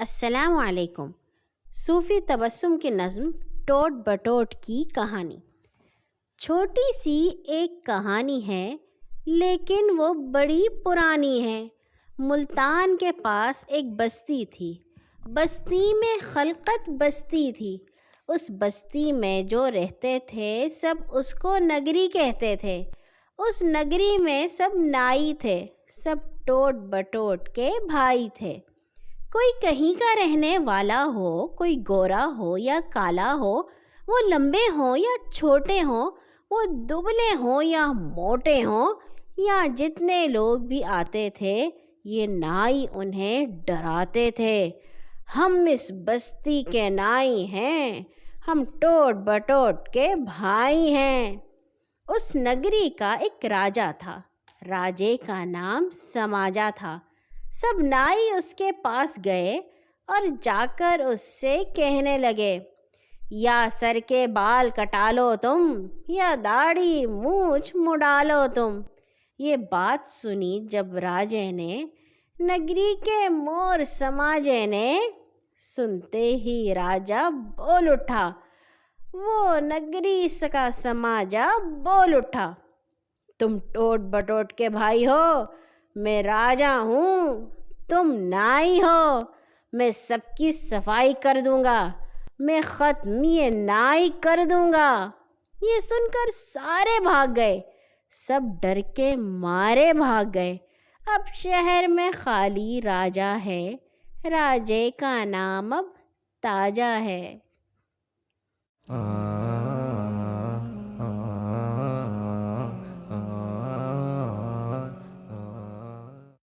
السلام علیکم۔ صوفی تبسم کی نظم ٹوٹ بٹوٹ کی کہانی۔ چھوٹی سی ایک کہانی ہے لیکن وہ بڑی پرانی ہے۔ ملتان کے پاس ایک بستی تھی۔ بستی میں خلقت بستی تھی۔ اس بستی میں جو رہتے تھے سب اس کو نگری کہتے تھے۔ اس نگری میں سب نائی تھے۔ سب ٹوٹ بٹوٹ کے بھائی تھے۔ کوئی کہیں کا رہنے والا ہو، کوئی گورا ہو یا کالا ہو، وہ لمبے ہوں یا چھوٹے ہوں، وہ دبلے ہوں یا موٹے ہوں، یا جتنے لوگ بھی آتے تھے یہ نائی انہیں ڈراتے تھے۔ ہم اس بستی کے نائی ہیں، ہم ٹوٹ بٹوٹ کے بھائی ہیں۔ اس نگری کا ایک راجا تھا۔ راجے کا نام سماجا تھا۔ سب نائی اس کے پاس گئے اور جا کر اس سے کہنے لگے، یا سر کے بال کٹا لو تم، یا داڑھی مونچھ مڈا لو تم۔ یہ بات سنی جب راجے نے، نگری کے مور سماجے نے، سنتے ہی راجا بول اٹھا، وہ نگری کا سماجا بول اٹھا، تم ٹوٹ بٹوٹ کے بھائی ہو، میں راجا ہوں، تم نائی ہو، میں سب کی صفائی کر دوں گا، میں ختم یہ نائی کر دوں گا۔ یہ سن کر سارے بھاگ گئے۔ سب ڈر کے مارے بھاگ گئے۔ اب شہر میں خالی راجا ہے، راجے کا نام اب تاجا ہے۔